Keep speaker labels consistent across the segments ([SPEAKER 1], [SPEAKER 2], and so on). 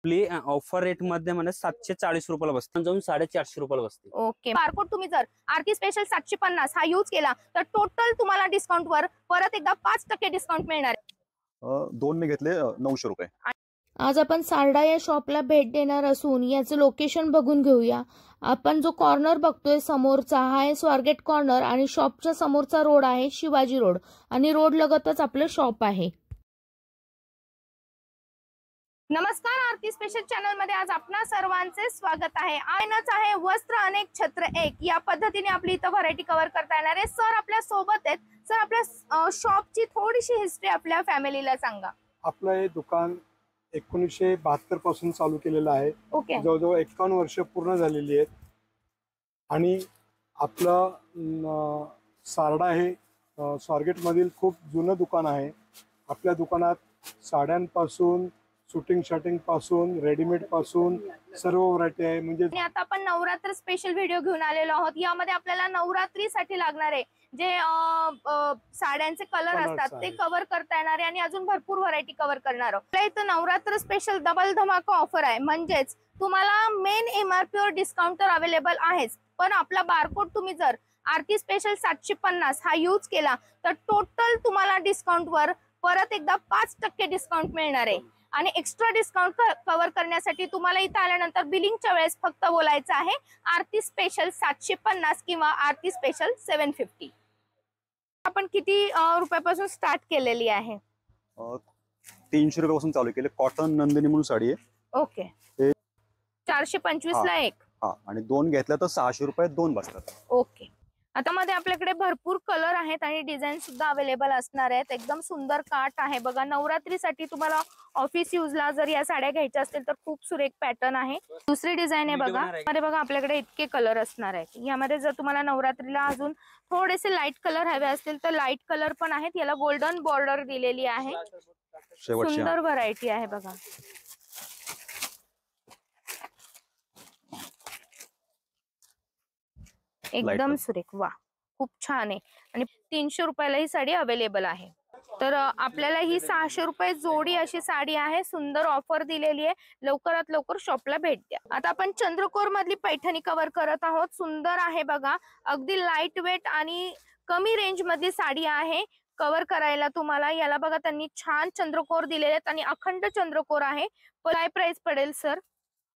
[SPEAKER 1] आपली offer rate मध्ये म्हणजे 740 रुपयाला बसते, जाऊन 450 रुपयाला बसते.
[SPEAKER 2] ओके. बारकोड तुम्ही जर आरती स्पेशल 750 हा यूज केला तर टोटल तुम्हाला डिस्काउंट वर परत एकदा 5% डिस्काउंट मिळणार आहे.
[SPEAKER 3] 2 ने घेतले 900 रुपये.
[SPEAKER 4] आज आपण सारडा या शॉपला भेट देणार असून याचं लोकेशन बघून घेऊया. आपण जो कॉर्नर बघतोय समोरचा हा आहे स्वारगेट कॉर्नर आणि शॉपच्या समोरचा रोड आहे शिवाजी रोड आणि रोड लगतच आपलं शॉप आहे.
[SPEAKER 2] नमस्कार, आरती स्पेशल चॅनल मध्ये आज आपणा सर्वांचे स्वागत आहे. आयनच आहे वस्त्र अनेक छत्र एक या पद्धतीने आपली इथं व्हरायटी कव्हर करता येणार आहे. सर आपल्या सोबत आहेत. सर आपल्या शॉपची थोडीशी हिस्ट्री आपल्या फॅमिलीला सांगा.
[SPEAKER 5] आपलं हे दुकान 1972 पासून चालू केलेलं आहे.
[SPEAKER 2] ओके.
[SPEAKER 5] जवळजवळ 51 वर्ष पूर्ण झालेली आहेत आणि आपलं सारडा हे स्वारगेट मधील खूप जुनं दुकान आहे. आपल्या दुकानात साड्यांपासून शूटिंग शर्टिंग पासून रेडीमेड पासून सर्व व्हरायटी आहे. म्हणजे
[SPEAKER 2] आता आपण नवरात्र स्पेशल व्हिडिओ घेऊन आलेलो आहोत. यामध्ये आपल्याला नवरात्रीसाठी लागणारे जे साड्यांचे कलर असतात ते कव्हर करता येणार आहे आणि अजून भरपूर व्हरायटी कव्हर करणार आहोत. आपल्या इथं नवरात्र स्पेशल डबल धमाका ऑफर आहे, म्हणजेच तुम्हाला मेन MRP वर डिस्काउंट तर अवेलेबल आहेच, पण आपला बारकोड तुम्ही जर आरती स्पेशल 750 हा यूज केला तर टोटल तुम्हाला डिस्काउंट वर परत एकदा 5% डिस्काउंट मिळणार आहे. आणि एक्स्ट्रा डिस्काउंट कव्हर करण्यासाठी तुम्हाला इथं आल्यानंतर बिलिंगच्या वेळेस फक्त बोलायचं आहे आरती स्पेशल 750 किंवा आरती स्पेशल 750. आपण किती रुपयापासून स्टार्ट केलेली आहे?
[SPEAKER 3] 300 रुपयापासून चालू केले. कॉटन नंदिनी म्हणून साडी आहे.
[SPEAKER 2] ओके. 425 ला एक.
[SPEAKER 3] हा, आणि 2 घेतल्या तर 600 रुपयात 2 बसतात.
[SPEAKER 2] ओके. आता मध्ये आपल्याकडे भरपूर कलर आहेत आणि डिझाईन सुद्धा अवेलेबल असणार आहेत. एकदम सुंदर काट आहे बघा. नवरात्रीसाठी तुम्हाला ऑफिस यूजला जर या साड्या घ्यायच्या असतील तर खूप सुरेख पॅटर्न आहे. दुसरी डिझाईन आहे बघा. मध्ये बघा आपल्याकडे इतके कलर असणार आहेत. यामध्ये जर तुम्हाला नवरात्रीला अजून थोडेसे लाईट कलर हवे असतील तर लाईट कलर पण आहेत. याला गोल्डन बॉर्डर दिलेली आहे. सुंदर व्हरायटी आहे बघा. एकदम सुरेख. वा, खूप छान आहे. आणि 300 रुपयाला ही साडी अवेलेबल आहे. तर आपल्याला ही 600 रुपये जोडी अशी साडी आहे. सुंदर ऑफर दिलेली आहे. लवकरात लवकर शॉपला भेट द्या. आता आपण चंद्रकोर मधली पैठणी कव्हर करत आहोत. सुंदर आहे बघा. अगदी लाईट वेट आणि कमी रेंज मधली साडी आहे कव्हर करायला तुम्हाला. याला बघा त्यांनी छान चंद्रकोर दिलेले आहेत आणि अखंड चंद्रकोर आहे. काय प्राइस पडेल सर?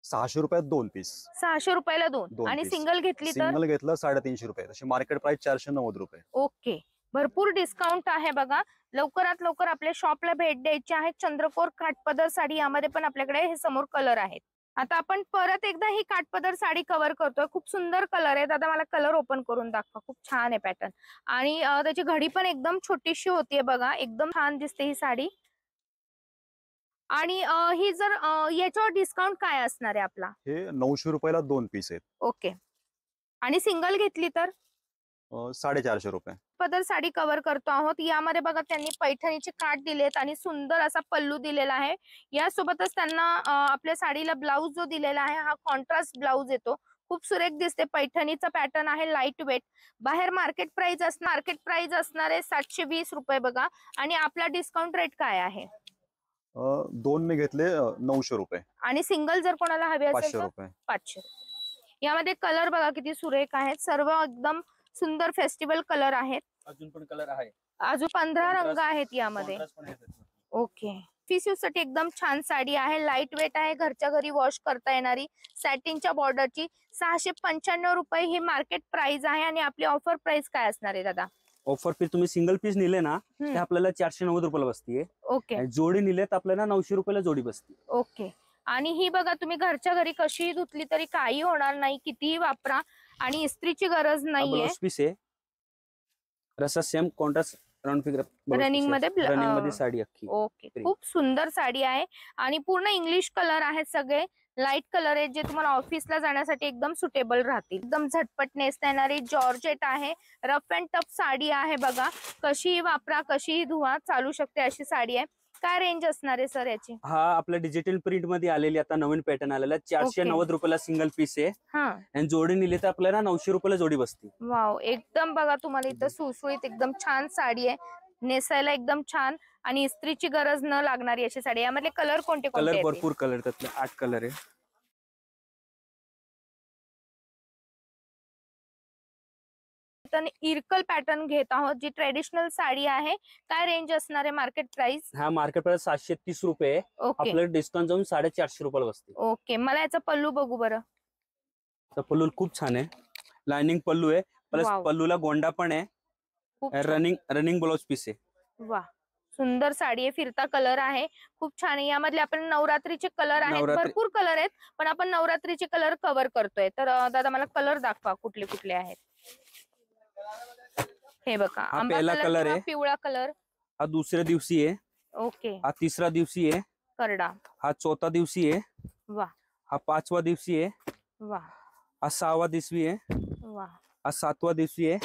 [SPEAKER 3] 600 रुपयात 2 पीस.
[SPEAKER 2] 600 रुपयाला 2 आणि सिंगल घेतली तर?
[SPEAKER 3] सिंगल घेतलं 350 रुपये. तशी मार्केट प्राइस 490 रुपये.
[SPEAKER 2] ओके. भरपूर डिस्काउंट आहे बघा. लवकरात लवकर आपल्या शॉपला भेट द्यायची आहे. चंद्रकोर काठपदर साडी यामध्ये पण आपल्याकडे हे समोर कलर आहेत. आता आपण परत एकदा ही काठपदर साडी कव्हर करतोय. खूप सुंदर कलर आहेत. आता मला कलर ओपन करून दाखवा. खूप छान आहे पॅटर्न आणि त्याची घडी पण एकदम छोटीशी होतीये बघा. एकदम छान दिसते ही साडी. आणि ही जर याच्यावर डिस्काउंट काय असणार आहे आपला?
[SPEAKER 3] हे 900 रुपयाला 2 पीस आहेत.
[SPEAKER 2] ओके. आणि सिंगल घेतली तर
[SPEAKER 3] 450 रुपये.
[SPEAKER 2] पदर साडी कव्हर करतो आहोत. यामध्ये बघा त्यांनी पैठणीचे काठ दिलेत आणि सुंदर असा पल्लू दिलेला आहे. यासोबतच त्यांना आपल्या साडीला ब्लाउज जो दिलेला आहे हा कॉन्ट्रास्ट ब्लाउज येतो. खूप सुरेख दिसते. पैठणीचा पॅटर्न आहे. Light weight. बाहेर मार्केट प्राइस असणार आहे 720 रुपये बघा. आणि आपला डिस्काउंट रेट काय आहे?
[SPEAKER 3] 2 ने घेतले 900 रुपये.
[SPEAKER 2] आणि सिंगल जर कोणाला हवे असेल
[SPEAKER 3] 500
[SPEAKER 2] तर
[SPEAKER 3] रुपये.
[SPEAKER 2] 500. यामध्ये कलर बघा किती सुरेख आहेत. सर्व एकदम सुंदर फेस्टिवल कलर आहेत.
[SPEAKER 1] अजून पण कलर आहे.
[SPEAKER 2] अजून 15 रंग आहेत यामध्ये. ओके. ऑफिस यूज साठी एकदम छान साडी आहे. लाईट वेट आहे. घरच्या घरी वॉश करता येणारी सॅटिनच्या बॉर्डरची. 695 रुपये ही मार्केट प्राइस आहे. आणि आपली ऑफर प्राइस काय असणार आहे दादा?
[SPEAKER 1] ऑफर पीस तुम्ही सिंगल पीस निले ना ते आपल्याला 490 रुपयाला बसते.
[SPEAKER 2] ओके.
[SPEAKER 1] जोडी निले तर आपल्याला 900 रुपयाला जोडी बसते.
[SPEAKER 2] ओके. आणि ही बघा तुम्ही घरच्या घरी कशीही धुतली तरी काही होणार नाही. कितीही वापरा आणि इस्त्रीची गरज नाहीये.
[SPEAKER 1] पीस आहे. रसा सेम कॉन्ट्रास्ट
[SPEAKER 2] रनिंग मध्ये
[SPEAKER 1] साडी अख्खी.
[SPEAKER 2] ओके. खूप सुंदर साडी आहे आणि पूर्ण इंग्लिश कलर आहेत. सगळे लाईट कलर आहेत जे तुम्हाला ऑफिसला जाण्यासाठी एकदम सुटेबल राहतील. एकदम झटपट नेसता येणारी जॉर्जेट आहे. रफ अँड टफ साडी आहे बघा. कशीही वापरा कशीही धुवा चालू शकते अशी साडी आहे. काय रेंज असणार आहे सर याची?
[SPEAKER 1] हा आपल्या डिजिटल प्रिंट मध्ये आलेली आता नवीन पॅटर्न आलेला 490 रुपयाला सिंगल पीस आहे. आणि जोडी निले तर आपल्याला 900 रुपयाला जोडी बसते.
[SPEAKER 2] वाव. एकदम बघा तुम्हाला इथं सुसुळीत एकदम छान साडी आहे. नेसायला एकदम छान आणि इस्त्रीची गरज न लागणारी अशी साडी. यामधले कलर कोणते
[SPEAKER 1] कलर
[SPEAKER 2] कोणते
[SPEAKER 1] भरपूर कलर, त्यातले 8 कलर आहे.
[SPEAKER 2] इरकल पॅटर्न घेत आहोत, जी ट्रेडिशनल साडी आहे. काय रेंज असणार आहे मार्केट प्राइस?
[SPEAKER 1] हा मार्केट प्राइस 730 रुपये.
[SPEAKER 2] ओके
[SPEAKER 1] आपल्याला डिस्काउंट जाऊन 450 रुपयाला बसते.
[SPEAKER 2] ओके. मला याचा पल्लू बघू बरं.
[SPEAKER 1] पल्लू खूप छान आहे, लाइनिंग पल्लू आहे, प्लस
[SPEAKER 2] वाव.
[SPEAKER 1] पल्लूला गोंडा पण आहे.
[SPEAKER 2] खूप छान.
[SPEAKER 1] रनिंग ब्लाउज पीस आहे.
[SPEAKER 2] वा, सुंदर साडी आहे, फिरता कलर आहे, खूप छान आहे. यामधले आपण नवरात्रीचे कलर आहेत, भरपूर कलर आहेत, पण आपण नवरात्रीचे कलर कव्हर करतोय. तर दादा मला कलर दाखवा कुठले कुठले आहेत. हे बघा, आंबा कलर आहे, पिवळा कलर.
[SPEAKER 1] हा दुसऱ्या दिवशी आहे.
[SPEAKER 2] ओके.
[SPEAKER 1] हा तिसरा दिवशी आहे.
[SPEAKER 2] करडा.
[SPEAKER 1] हा चौथा दिवशी आहे.
[SPEAKER 2] वा.
[SPEAKER 1] हा 5वा दिवशी आहे.
[SPEAKER 2] वा.
[SPEAKER 1] हा 6वा दिवशी आहे.
[SPEAKER 2] वा.
[SPEAKER 1] हा 7वा दिवशी आहे.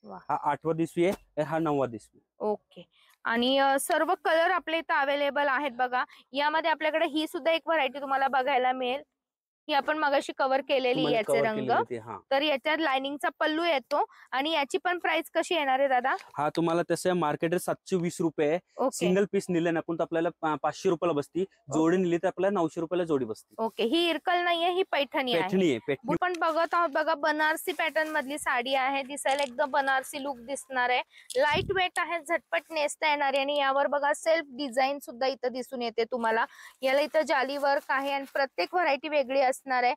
[SPEAKER 2] वा.
[SPEAKER 1] हा 8वा दिवशी आहे. हा 9वा दिवशी.
[SPEAKER 2] ओके. आणि सर्व कलर आपल्या इथं अवेलेबल आहेत बघा. यामध्ये आपल्याकडे ही सुद्धा एक व्हरायटी तुम्हाला बघायला मिळेल, ही आपण मगाशी कव्हर केलेली याचे रंग. तर याच्यात लाइनिंगचा पल्लू येतो. आणि याची पण प्राइस कशी येणार आहे दादा?
[SPEAKER 1] हा तुम्हाला तसं मार्केट 720 रुपये. सिंगल पीस निले ना पण आपल्याला 500 रुपयाला बसती. जोडी निली तर आपल्याला 900 रुपयाला जोडी बसती.
[SPEAKER 2] ओके. ही इरकल नाहीये, ही पैठणी आहे. पण बघत आहोत बघा, बनारसी पॅटर्न मधली साडी आहे. दिसायला एकदम बनारसी लुक दिसणार आहे. लाईट वेट आहे, झटपट नेसता येणार आहे. आणि यावर बघा सेल्फ डिझाईन सुद्धा इथं दिसून येते तुम्हाला. याला इथं जाली वर्क आहे आणि प्रत्येक व्हरायटी वेगळी असणार आहे.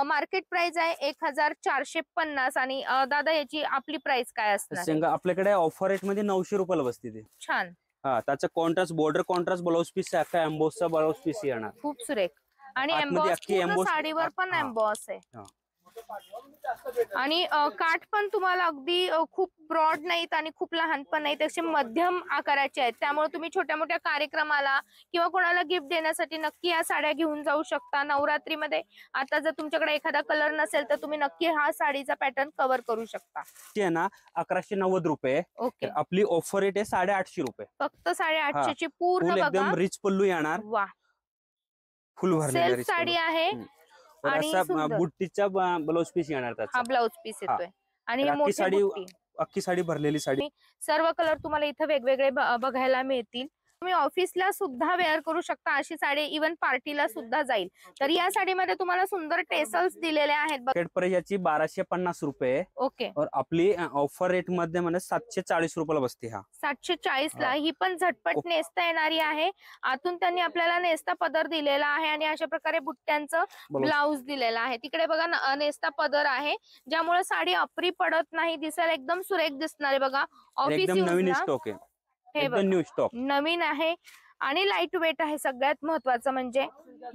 [SPEAKER 2] मार्केट प्राइस आहे 1450. आणि दादा याची आपली प्राइस काय असणार?
[SPEAKER 1] आपल्याकडे ऑफर रेट मध्ये 900 रुपयाला बसते ते.
[SPEAKER 2] छान.
[SPEAKER 1] हा त्याचा contrast border contrast blouse piece आहे, अख्खा एम्बॉसचा ब्लाउज पीस येणार.
[SPEAKER 2] खूप सुरेख. आणि एम्बॉस साडीवर पण एम्बॉस आहे. आणि काठ पण तुम्हाला अगदी खूप ब्रॉड नाहीत आणि खूप लहान पण नाहीत, असे मध्यम आकाराचे आहेत. त्यामुळे तुम्ही छोट्या मोठ्या कार्यक्रमाला किंवा कोणाला गिफ्ट देण्यासाठी नक्की या साड्या घेऊन जाऊ शकता. नवरात्रीमध्ये आता जर तुमच्याकडे एखादा कलर नसेल तर तुम्ही नक्की हा साडीचा पॅटर्न कव्हर करू शकता.
[SPEAKER 1] ती आहे ना 1190 रुपये.
[SPEAKER 2] ओके.
[SPEAKER 1] आपली ऑफर रेट आहे 850 रुपये.
[SPEAKER 2] फक्त 850 ची पूर्ण
[SPEAKER 1] एकदम रिच पल्लू येणार.
[SPEAKER 2] वा,
[SPEAKER 1] फुल भरलेली
[SPEAKER 2] साडी आहे. आणि
[SPEAKER 1] बुट्टीचा ब्लाउज पीस येणार त्याचा.
[SPEAKER 2] हा ब्लाउज पीस येतोय. आणि मोठी साडी,
[SPEAKER 1] अख्खी साडी भरलेली साडी.
[SPEAKER 2] सर्व कलर तुम्हाला इथं वेगवेगळे बघायला मिळतील. तुम्ही ऑफिसला सुद्धा वेअर करू शकता अशी साडी, इव्हन पार्टीला सुद्धा जाईल. तर या साडीमध्ये तुम्हाला सुंदर टेसल्स दिलेले आहेत.
[SPEAKER 1] मार्केट प्राइस याची 1250 रुपये.
[SPEAKER 2] ओके.
[SPEAKER 1] और आपली ऑफर रेट मध्ये म्हणजे 740 रुपयाला बसते. हा
[SPEAKER 2] 740 ला. ही पण झटपट नेसता येणारी आहे. आतून त्यांनी आपल्याला नेसता पदर दिलेला आहे आणि अशा प्रकारे बुट्ट्यांचं ब्लाउज दिलेलं आहे. तिकडे बघा नेसता पदर आहे, ज्यामुळे साडी अपरी पडत नाही, दिसायला एकदम सुरेख दिसणार आहे. बघा ऑफिस
[SPEAKER 1] नवीन स्टॉक आहे, एकदम न्यू स्टॉक
[SPEAKER 2] नवीन आहे. आणि लाईट वेट आहे. सगळ्यात महत्वाचं म्हणजे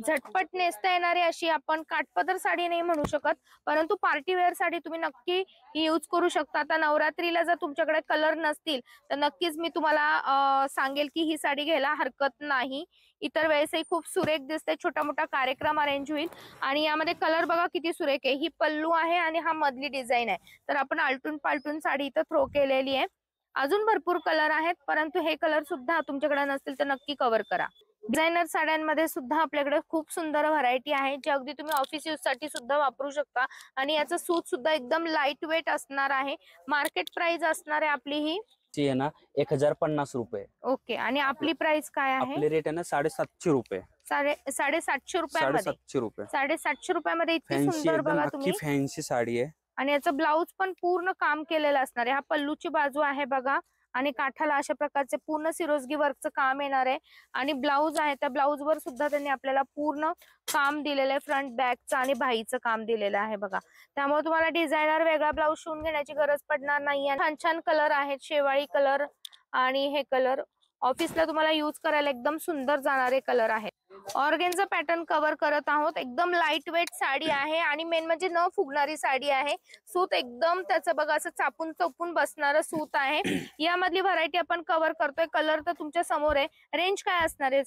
[SPEAKER 2] झटपट नेसता येणारी अशी, आपण काठपदर साडी नाही म्हणू शकत, परंतु पार्टी वेअर साडी तुम्ही नक्की यूज करू शकता. आता नवरात्रीला जर तुमच्याकडे कलर नसतील तर नक्कीच मी तुम्हाला सांगेल की ही साडी घ्यायला हरकत नाही. इतर वेळेसही खूप सुरेख दिसते, छोटा मोठा कार्यक्रम अरेंज होईल. आणि यामध्ये कलर बघा किती सुरेख आहे. ही पल्लू आहे आणि हा मधली डिझाईन आहे. तर आपण आलटून पालटून साडी इथं थ्रो केलेली आहे. अजून भरपूर कलर आहेत, परंतु हे कलर सुद्धा तुमच्याकडे नसतील तर नक्की कव्हर करा. डिझायनर साड्यांमध्ये सुद्धा आपल्याकडे खूप सुंदर व्हरायटी आहे, जी अगदी तुम्ही ऑफिस यूज साठी सुद्धा वापरू शकता. आणि याचं सूत सुद्धा एकदम लाईट वेट असणार आहे. मार्केट प्राइस असणार आहे आपली ही
[SPEAKER 1] आहे ना 1050 रुपये.
[SPEAKER 2] ओके. आणि आपली प्राइस काय आहे?
[SPEAKER 1] आपली रेट आहे ना 750 रुपये.
[SPEAKER 2] 750 रुपयामध्ये.
[SPEAKER 1] 750 रुपये.
[SPEAKER 2] 750 रुपयामध्ये इतकी सुंदर बघा तुम्ही.
[SPEAKER 1] फॅन्सी साडी आहे.
[SPEAKER 2] आणि याचं ब्लाउज पण पूर्ण काम केलेलं असणार आहे. हा पल्लूची बाजू आहे बघा. आणि काठाला अशा प्रकारचे पूर्ण सिरोजगी वर्कचं काम येणार आहे. आणि ब्लाउज आहे, त्या ब्लाउज वर सुद्धा त्यांनी आपल्याला पूर्ण काम दिलेलं आहे. फ्रंट बॅकचं आणि बाहीचं काम दिलेलं आहे बघा. त्यामुळे तुम्हाला डिझायनर वेगळा ब्लाउज शिवून घेण्याची गरज पडणार नाही. छान छान कलर आहेत, शेवाळी कलर आणि हे कलर ऑफिसला तुम्हाला यूज करायला एकदम सुंदर जाणारे कलर आहेत. ऑर्गेन्झा पॅटर्न कव्हर करत आहोत. एकदम लाईट वेट साडी आहे आणि मेन म्हणजे न फुगणारी साडी आहे. सूत एकदम त्याचं बघा असं चापून चपून बसणारं सूत आहे. यामधली व्हरायटी आपण कव्हर करतोय. कलर तर तुमच्या समोर आहे. रेंज काय असणार आहे?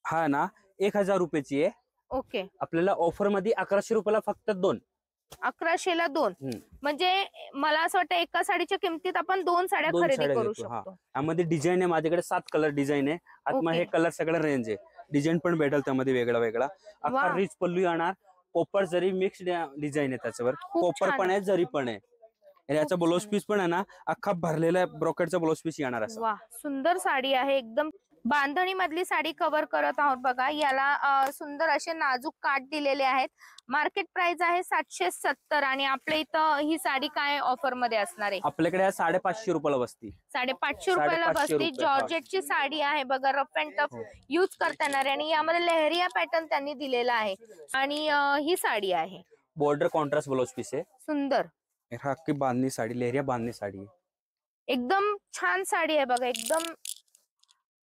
[SPEAKER 1] हा ना 1000 रुपयाची आहे.
[SPEAKER 2] ओके.
[SPEAKER 1] आपल्याला ऑफर मध्ये 1100 रुपयाला फक्त 2.
[SPEAKER 2] 1100ला 2. म्हणजे मला असं वाटतं एका साडीच्या किमतीत आपण 2 साड्या खरेदी करू शकतो.
[SPEAKER 1] यामध्ये डिझाईन आहे माझ्याकडे 7 कलर डिझाईन आहे. आता हे कलर सगळं रेंज आहे. डिझाईन पण भेटेल त्यामध्ये वेगळा वेगळा. अख्खा रिच पल्लू येणार. कोपर जरी मिक्स डिझाईन आहे त्याच्यावर. कोपर पण आहे, जरी पण आहे. याचा ब्लाउज पीस पण आहे ना अख्खा भरलेला ब्रोकेडचा ब्लाउज पीस येणार असं.
[SPEAKER 2] वा, सुंदर साडी आहे एकदम. बांधणी मधली साडी कव्हर करत आहोत बघा. याला सुंदर असे नाजूक काठ दिलेले आहेत. मार्केट प्राइस आहे 770 आणि आपल्या इथं ही साडी काय ऑफर मध्ये असणार आहे?
[SPEAKER 1] आपल्याकडे 550 रुपयाला बसती.
[SPEAKER 2] 550 रुपयाला
[SPEAKER 1] 550
[SPEAKER 2] बसती.
[SPEAKER 1] रुपये,
[SPEAKER 2] जॉर्जेटची साडी आहे बघा, रफ अँड टफ यूज करता येणार आहे आणि यामध्ये लेहरिया पॅटर्न त्यांनी दिलेला आहे. आणि ही साडी आहे,
[SPEAKER 1] बॉर्डर कॉन्ट्रास्ट ब्लाउज पीस आहे.
[SPEAKER 2] सुंदर
[SPEAKER 1] अख्खी बांधणी साडी, लेहरिया बांधणी साडी आहे.
[SPEAKER 2] एकदम छान साडी आहे बघा. एकदम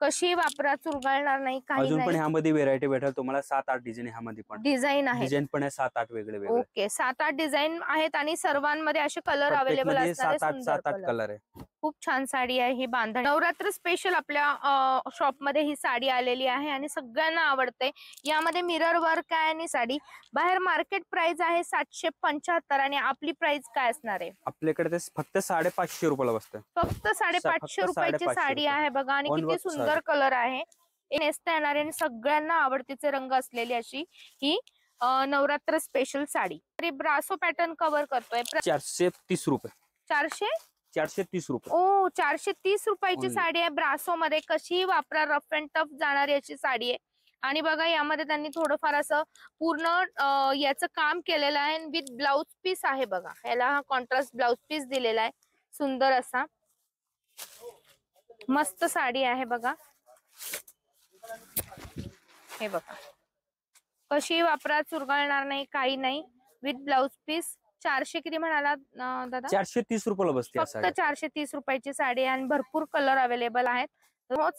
[SPEAKER 2] कशी वापरा, चुरगळणार नाही, काही
[SPEAKER 1] अजून पण
[SPEAKER 2] नाही.
[SPEAKER 1] ह्यामध्ये व्हेरायटी भेटेल तुम्हाला. 7-8 डिझाईन ह्यामध्ये पण
[SPEAKER 2] डिझाईन आहे.
[SPEAKER 1] डिझाईन पण आहे 7-8 वेगळे वेगळे.
[SPEAKER 2] ओके, 7-8 डिझाईन आहेत आणि सर्वांमध्ये असे कलर अवेलेबल
[SPEAKER 1] प्रत्येकमध्ये
[SPEAKER 2] असणार.
[SPEAKER 1] 7-8 कलर आहे.
[SPEAKER 2] खूप छान साडी आहे ही बांधणी. नवरात्र स्पेशल आपल्या शॉप मध्ये ही साडी आलेली आहे आणि सगळ्यांना आवडते. यामध्ये मिरर वर्क आहे आणि साडी बाहेर मार्केट प्राइस आहे 775 आणि आपली प्राइस काय असणार आहे?
[SPEAKER 1] आपल्याकडे ते फक्त 550 रुपयाला बसतं.
[SPEAKER 2] फक्त 550 रुपयाची
[SPEAKER 1] 550
[SPEAKER 2] साडी आहे बघा. आणि
[SPEAKER 1] One
[SPEAKER 2] किती
[SPEAKER 1] work
[SPEAKER 2] सुंदर
[SPEAKER 1] साडी.
[SPEAKER 2] कलर आहे. नेसता येणारे आणि सगळ्यांना आवडतीचे रंग असलेली अशी ही नवरात्र स्पेशल साडी. तरी ब्रासो पॅटर्न कव्हर करतोय.
[SPEAKER 1] 430 रुपये. 430 रुपये.
[SPEAKER 2] ओ, 430 रुपयाची
[SPEAKER 1] Only.
[SPEAKER 2] साडी आहे ब्रासो मध्ये. कशी वापरा, रफ अँड टफ जाणारी अशी साडी आहे. आणि बघा यामध्ये त्यांनी थोडंफार असं पूर्ण याचं काम केलेलं आहे विथ ब्लाउज पीस आहे बघा. याला हा कॉन्ट्रास्ट ब्लाउज पीस दिलेला आहे सुंदर असा. मस्त साडी आहे बघा. हे बघा कशी वापरा, चुरगळणार नाही, काही नाही. With blouse piece. 400 किती म्हणाला दादा?
[SPEAKER 1] 430 रुपयाला बसते
[SPEAKER 2] फक्त 430 रुपयाची साडी आहे आणि भरपूर कलर अवेलेबल आहेत.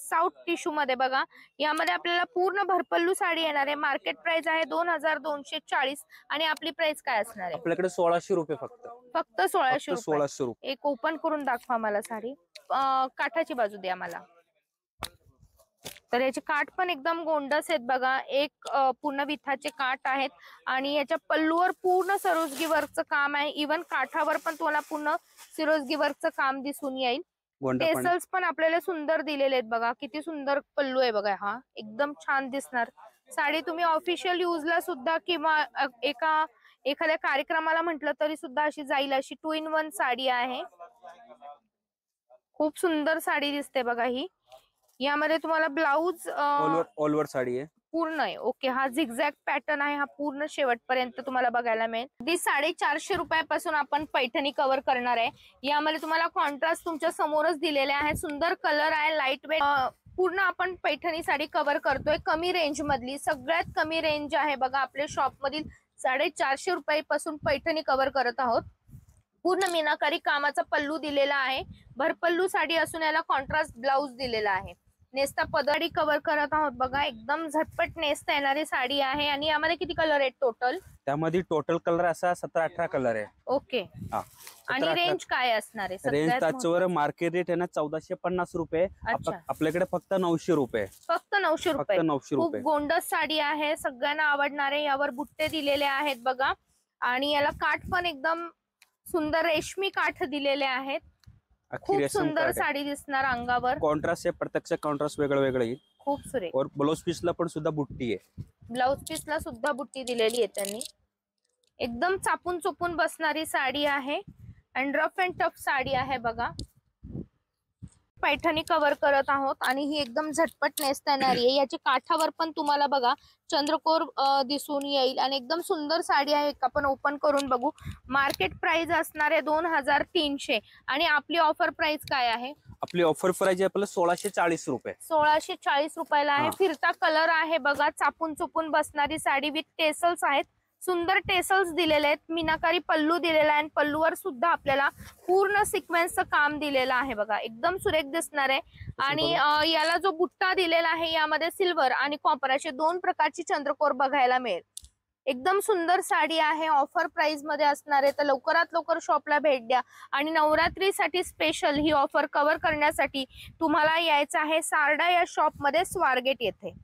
[SPEAKER 2] साऊथ टिश्यू मध्ये बघा. यामध्ये आपल्याला पूर्ण भरपल्लू साडी येणार आहे. मार्केट प्राइस आहे 2240 आणि आपली प्राइस काय असणार आहे?
[SPEAKER 1] आपल्याकडे 1600 रुपये फक्त.
[SPEAKER 2] फक्त 1600 रुपये.
[SPEAKER 1] 1600 रुपये.
[SPEAKER 2] एक ओपन करून दाखवा मला साडी. काठाची बाजू द्या मला. तर याचे काठ पण एकदम गोंडस आहेत बघा. एक पूर्ण विथाचे काठ आहेत आणि याच्या पल्लूवर पूर्ण सरोजगी वर्कचं काम आहे. इव्हन काठावर पण तुम्हाला पूर्ण सरोजगी वर्कचं काम दिसून येईल. टेसल्स पण आपल्याला सुंदर दिलेले आहेत बघा. किती सुंदर पल्लू आहे बघा. हा एकदम छान दिसणार साडी. तुम्ही ऑफिशियल युजला सुद्धा किंवा एखाद्या कार्यक्रमाला म्हटलं तरी सुद्धा अशी जाईल. अशी 2-in-1 साडी आहे. खूप सुंदर साडी दिसते बघा ही. यामध्ये तुम्हाला ब्लाउज
[SPEAKER 1] ऑल ओव्हर साडी आहे
[SPEAKER 2] पूर्ण आहे. ओके, हा झिगझॅग पॅटर्न आहे. हा पूर्ण शेवटपर्यंत तुम्हाला बघायला मिळेल. ती 450 रुपयापासून आपण पैठणी कव्हर करणार आहे. यामध्ये तुम्हाला कॉन्ट्रास्ट तुमच्या समोरच दिलेले आहे. सुंदर कलर आहे, लाईट वेट. पूर्ण आपण पैठणी साडी कव्हर करतोय कमी रेंज मधली. सगळ्यात कमी रेंज आहे बघा आपल्या शॉप मधील. 450 रुपयापासून पैठणी कव्हर करत आहोत. पूर्ण मीनाकारी कामाचा पल्लू दिलेला आहे. भरपल्लू साडी असून याला कॉन्ट्रास्ट ब्लाउज दिलेला आहे. नेस्ता पदरी कव्हर करत आहोत बघा. एकदम झटपट नेसता येणारी साडी आहे. आणि यामध्ये किती कलर आहेत टोटल?
[SPEAKER 1] त्यामध्ये टोटल कलर असा 17-18 कलर आहे.
[SPEAKER 2] ओके. आणि रेंज काय असणार आहे?
[SPEAKER 1] रेंज त्याच्यावर मार्केट रेट आहे ना 1450 रुपये. आपल्याकडे फक्त 900 रुपये.
[SPEAKER 2] फक्त 900 रुपये.
[SPEAKER 1] फक्त 900
[SPEAKER 2] खूप
[SPEAKER 1] रुपये.
[SPEAKER 2] गोंडस साडी आहे, सगळ्यांना आवडणारे. यावर बुट्टे दिलेले आहेत बघा. आणि याला काठ पण एकदम सुंदर रेशमी काठ दिलेले आहेत. खूप सुंदर साडी दिसणार अंगावर.
[SPEAKER 1] कॉन्ट्रास्ट आहे, प्रत्यक्ष कॉन्ट्रास्ट वेगळं वेगळं येईल.
[SPEAKER 2] खूप सुरेख.
[SPEAKER 1] और ब्लाउज पीसला पण सुद्धा बुट्टी आहे.
[SPEAKER 2] ब्लाउज पीसला सुद्धा बुट्टी दिलेली आहे त्यांनी. एकदम चापून चोपून बसणारी साडी आहे आणि रफ अँड टफ साडी आहे बघा. पैठणी कव्हर करत आहोत आणि ही एकदम झटपट नेसता येणारी आहे. याच्या काठावर पण तुम्हाला बघा चंद्रकोर दिसून येईल आणि एकदम सुंदर साडी आहे. आपण ओपन करून बघू. मार्केट प्राइस असणार आहे 2300 आणि आपली ऑफर प्राइस काय आहे?
[SPEAKER 1] आपली ऑफर प्राइस आहे आपल्याला 1640 रुपये.
[SPEAKER 2] 1640 रुपयाला आहे. फिरता कलर आहे बघा. चापून चुपून बसणारी साडी विथ टेसल्स आहेत. सुंदर टेसल्स दिलेले आहेत. मीनाकारी पल्लू दिलेला आहे आणि पल्लूवर सुद्धा आपल्याला पूर्ण सिक्वेन्सचं काम दिलेलं आहे बघा. एकदम सुरेख दिसणार आहे. आणि याला जो बुट्टा दिलेला आहे यामध्ये सिल्वर आणि कॉपर असे 2 प्रकारची चंद्रकोर बघायला मिळेल. एकदम सुंदर साडी आहे. ऑफर प्राइस मध्ये असणार आहे. तर लवकरात लवकर शॉपला भेट द्या. आणि नवरात्रीसाठी स्पेशल ही ऑफर कव्हर करण्यासाठी तुम्हाला यायचं आहे सारडा या शॉप मध्ये, स्वारगेट येथे.